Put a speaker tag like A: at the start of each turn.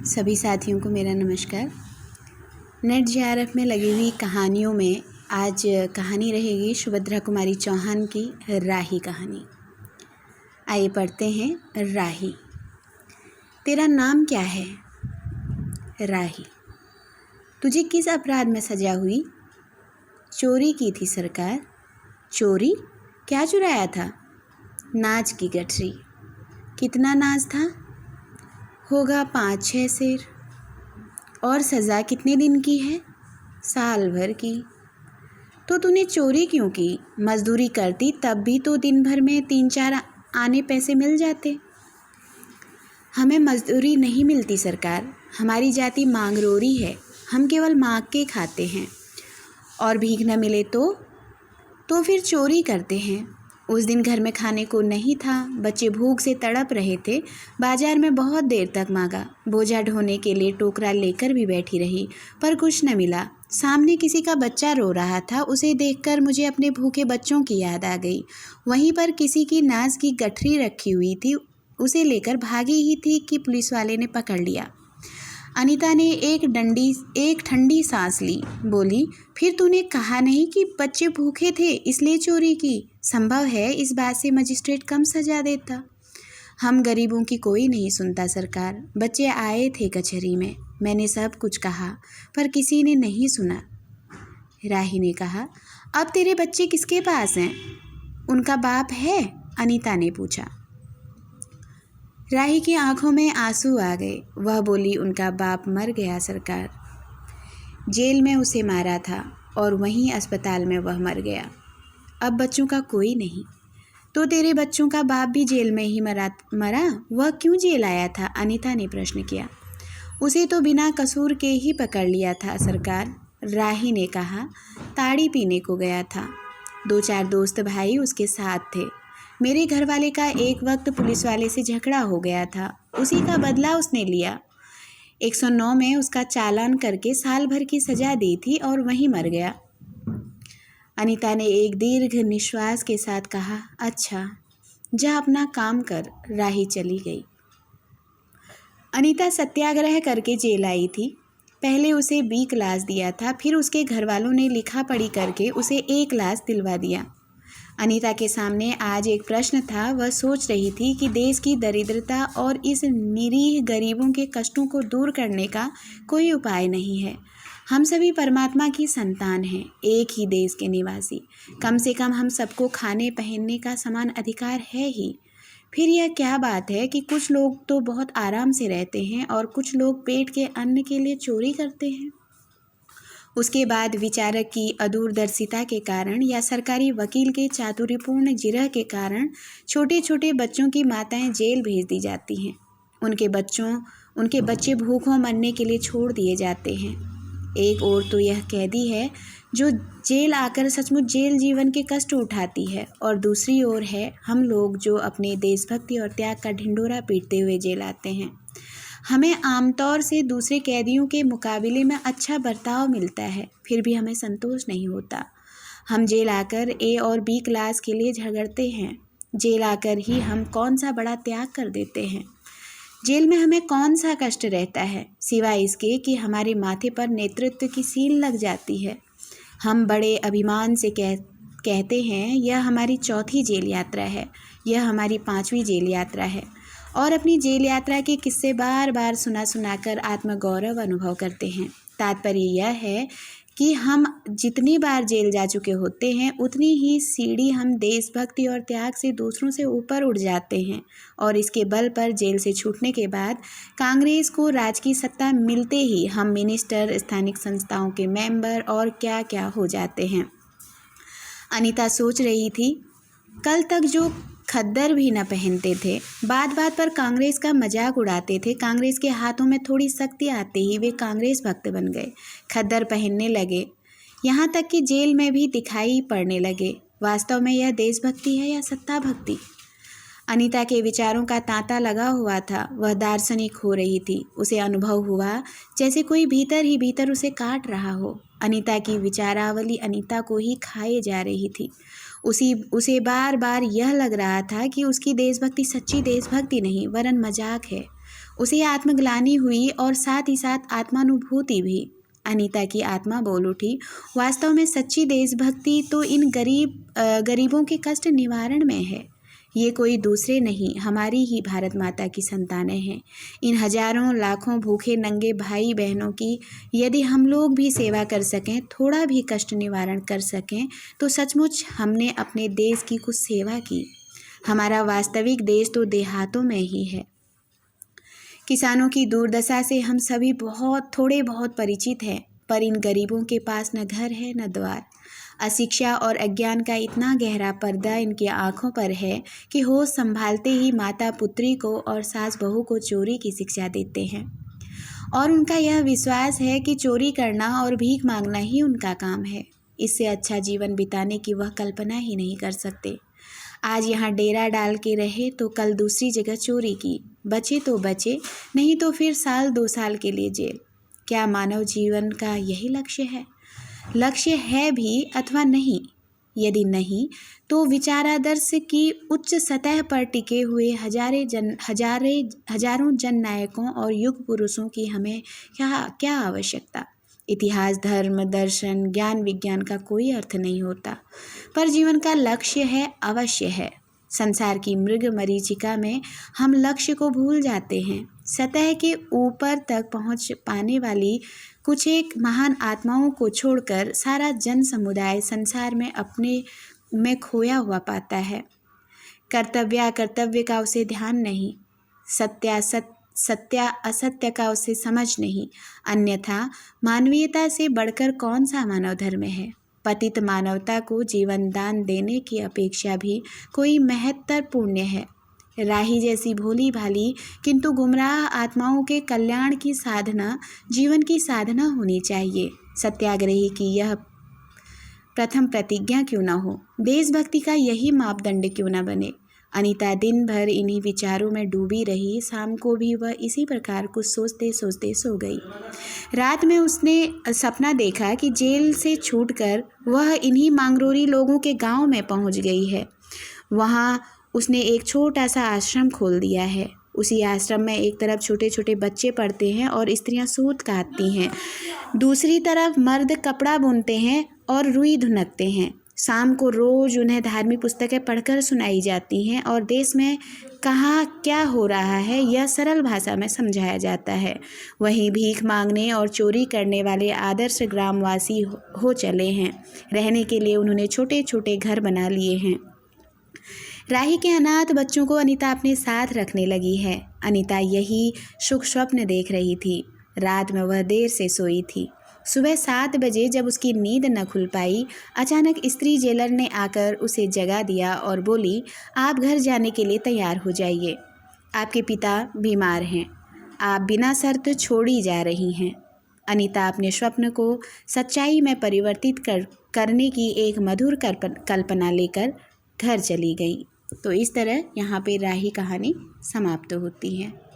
A: सभी साथियों को मेरा नमस्कार। नेट जेआरएफ में लगी हुई कहानियों में आज कहानी रहेगी सुभद्रा कुमारी चौहान की राही कहानी। आइए पढ़ते हैं। राही। तेरा नाम क्या है? राही। तुझे किस अपराध में सजा हुई? चोरी की थी सरकार। चोरी? क्या चुराया था? नाज की गठरी। कितना नाज था? होगा 5-6 सेर। और सज़ा कितने दिन की है? साल भर की। तो तूने चोरी क्यों की? मजदूरी करती तब भी तो दिन भर में 3-4 आने पैसे मिल जाते। हमें मजदूरी नहीं मिलती सरकार। हमारी जाति मांगरोरी है। हम केवल मांग के खाते हैं और भीख न मिले तो फिर चोरी करते हैं। उस दिन घर में खाने को नहीं था। बच्चे भूख से तड़प रहे थे। बाजार में बहुत देर तक मांगा। बोझा ढोने के लिए टोकरा लेकर भी बैठी रही, पर कुछ न मिला। सामने किसी का बच्चा रो रहा था। उसे देखकर मुझे अपने भूखे बच्चों की याद आ गई। वहीं पर किसी की नाज की गठरी रखी हुई थी। उसे लेकर भागी ही थी कि पुलिस वाले ने पकड़ लिया। अनीता ने एक ठंडी सांस ली। बोली, फिर तूने कहा नहीं कि बच्चे भूखे थे इसलिए चोरी की? संभव है इस बात से मजिस्ट्रेट कम सजा देता। हम गरीबों की कोई नहीं सुनता सरकार। बच्चे आए थे कचहरी में। मैंने सब कुछ कहा पर किसी ने नहीं सुना। राही ने कहा, अब तेरे बच्चे किसके पास हैं? उनका बाप है? अनीता ने पूछा। राही की आंखों में आंसू आ गए। वह बोली, उनका बाप मर गया सरकार। जेल में उसे मारा था और वहीं अस्पताल में वह मर गया। अब बच्चों का कोई नहीं। तो तेरे बच्चों का बाप भी जेल में ही मरा? वह क्यों जेल आया था? अनीता ने प्रश्न किया। उसे तो बिना कसूर के ही पकड़ लिया था सरकार। राही ने कहा, ताड़ी पीने को गया था। 2-4 दोस्त भाई उसके साथ थे। मेरे घर वाले का एक वक्त पुलिस वाले से झगड़ा हो गया था। उसी का बदला उसने लिया। 109 में उसका चालान करके साल भर की सजा दी थी और वहीं मर गया। अनीता ने एक दीर्घ निश्वास के साथ कहा, अच्छा, जा अपना काम कर। राही चली गई। अनीता सत्याग्रह करके जेल आई थी। पहले उसे B क्लास दिया था, फिर उसके घर वालों ने लिखा पढ़ी करके उसे A क्लास दिलवा दिया। अनीता के सामने आज एक प्रश्न था। वह सोच रही थी कि देश की दरिद्रता और इस निरीह गरीबों के कष्टों को दूर करने का कोई उपाय नहीं है। हम सभी परमात्मा की संतान हैं, एक ही देश के निवासी। कम से कम हम सबको खाने पहनने का समान अधिकार है ही। फिर यह क्या बात है कि कुछ लोग तो बहुत आराम से रहते हैं और कुछ लोग पेट के अन्न के लिए चोरी करते हैं। उसके बाद विचारक की अदूरदर्शिता के कारण या सरकारी वकील के चातुर्यपूर्ण जिरह के कारण छोटे छोटे बच्चों की माताएं जेल भेज दी जाती हैं। उनके बच्चे भूखों मरने के लिए छोड़ दिए जाते हैं। एक ओर तो यह कैदी है जो जेल आकर सचमुच जेल जीवन के कष्ट उठाती है, और दूसरी ओर है हम लोग जो अपने देशभक्ति और त्याग का ढिंढोरा पीटते हुए जेल आते हैं। हमें आमतौर से दूसरे कैदियों के मुकाबले में अच्छा बर्ताव मिलता है, फिर भी हमें संतोष नहीं होता। हम जेल आकर A और B क्लास के लिए झगड़ते हैं। जेल आकर ही हम कौन सा बड़ा त्याग कर देते हैं। जेल में हमें कौन सा कष्ट रहता है, सिवाय इसके कि हमारे माथे पर नेतृत्व की सील लग जाती है। हम बड़े अभिमान से कहते हैं, यह हमारी 4थी जेल यात्रा है, यह हमारी 5वीं जेल यात्रा है, और अपनी जेल यात्रा के किस्से बार बार सुनाकर आत्मगौरव अनुभव करते हैं। तात्पर्य यह है कि हम जितनी बार जेल जा चुके होते हैं उतनी ही सीढ़ी हम देशभक्ति और त्याग से दूसरों से ऊपर उठ जाते हैं, और इसके बल पर जेल से छूटने के बाद कांग्रेस को राज की सत्ता मिलते ही हम मिनिस्टर, स्थानिक संस्थाओं के मेंबर और क्या क्या हो जाते हैं। अनीता सोच रही थी, कल तक जो खद्दर भी न पहनते थे, बात बात पर कांग्रेस का मजाक उड़ाते थे, कांग्रेस के हाथों में थोड़ी शक्ति आते ही वे कांग्रेस भक्त बन गए, खद्दर पहनने लगे, यहाँ तक कि जेल में भी दिखाई पड़ने लगे। वास्तव में यह देशभक्ति है या सत्ता भक्ति? अनीता के विचारों का तांता लगा हुआ था। वह दार्शनिक हो रही थी। उसे अनुभव हुआ जैसे कोई भीतर ही भीतर उसे काट रहा हो। अनीता की विचारावली अनीता को ही खाए जा रही थी। उसे बार बार यह लग रहा था कि उसकी देशभक्ति सच्ची देशभक्ति नहीं वरन मजाक है। उसे आत्मग्लानि हुई और साथ ही साथ आत्मानुभूति भी। अनीता की आत्मा बोल उठी, वास्तव में सच्ची देशभक्ति तो इन गरीबों के कष्ट निवारण में है। ये कोई दूसरे नहीं, हमारी ही भारत माता की संतानें हैं। इन हजारों लाखों भूखे नंगे भाई बहनों की यदि हम लोग भी सेवा कर सकें, थोड़ा भी कष्ट निवारण कर सकें, तो सचमुच हमने अपने देश की कुछ सेवा की। हमारा वास्तविक देश तो देहातों में ही है। किसानों की दुर्दशा से हम सभी थोड़े बहुत परिचित हैं, पर इन गरीबों के पास न घर है न द्वार। अशिक्षा और अज्ञान का इतना गहरा पर्दा इनकी आंखों पर है कि होश संभालते ही माता पुत्री को और सास बहू को चोरी की शिक्षा देते हैं, और उनका यह विश्वास है कि चोरी करना और भीख मांगना ही उनका काम है। इससे अच्छा जीवन बिताने की वह कल्पना ही नहीं कर सकते। आज यहाँ डेरा डाल के रहे तो कल दूसरी जगह चोरी की, बचे तो बचे, नहीं तो फिर 1-2 साल के लिए जेल। क्या मानव जीवन का यही लक्ष्य है? लक्ष्य है भी अथवा नहीं? यदि नहीं तो विचारादर्श की उच्च सतह पर टिके हुए हजारों जननायकों और युग पुरुषों की हमें क्या आवश्यकता? इतिहास, धर्म, दर्शन, ज्ञान, विज्ञान का कोई अर्थ नहीं होता, पर जीवन का लक्ष्य है, अवश्य है। संसार की मृग मरीचिका में हम लक्ष्य को भूल जाते हैं। सतह के ऊपर तक पहुंच पाने वाली कुछ एक महान आत्माओं को छोड़कर सारा जन समुदाय संसार में अपने में खोया हुआ पाता है। कर्तव्य का उसे ध्यान नहीं, सत्य असत्य का उसे समझ नहीं। अन्यथा मानवीयता से बढ़कर कौन सा मानव धर्म है? पतित मानवता को जीवन दान देने की अपेक्षा भी कोई महत्तर पुण्य है। राही जैसी भोली भाली किंतु गुमराह आत्माओं के कल्याण की साधना जीवन की साधना होनी चाहिए। सत्याग्रही की यह प्रथम प्रतिज्ञा क्यों न हो? देशभक्ति का यही मापदंड क्यों न बने? अनीता दिन भर इन्हीं विचारों में डूबी रही। शाम को भी वह इसी प्रकार कुछ सोचते सोचते सो गई। रात में उसने सपना देखा कि जेल से छूटकर वह इन्हीं मांगरोरी लोगों के गांव में पहुंच गई है। वहां उसने एक छोटा सा आश्रम खोल दिया है। उसी आश्रम में एक तरफ छोटे छोटे बच्चे पढ़ते हैं और स्त्रियां सूत काटती हैं, दूसरी तरफ मर्द कपड़ा बुनते हैं और रुई धुनकते हैं। शाम को रोज उन्हें धार्मिक पुस्तकें पढ़कर सुनाई जाती हैं और देश में कहाँ क्या हो रहा है यह सरल भाषा में समझाया जाता है। वहीं भीख मांगने और चोरी करने वाले आदर्श ग्रामवासी हो चले हैं। रहने के लिए उन्होंने छोटे छोटे घर बना लिए हैं। राही के अनाथ बच्चों को अनीता अपने साथ रखने लगी है। अनीता यही सुख स्वप्न देख रही थी। रात में वह देर से सोई थी। सुबह 7 बजे जब उसकी नींद न खुल पाई, अचानक स्त्री जेलर ने आकर उसे जगा दिया और बोली, आप घर जाने के लिए तैयार हो जाइए। आपके पिता बीमार हैं, आप बिना शर्त छोड़ी जा रही हैं। अनीता अपने स्वप्न को सच्चाई में परिवर्तित करने की एक मधुर कल्पना लेकर घर चली गई। तो इस तरह यहाँ पे राही कहानी समाप्त होती है।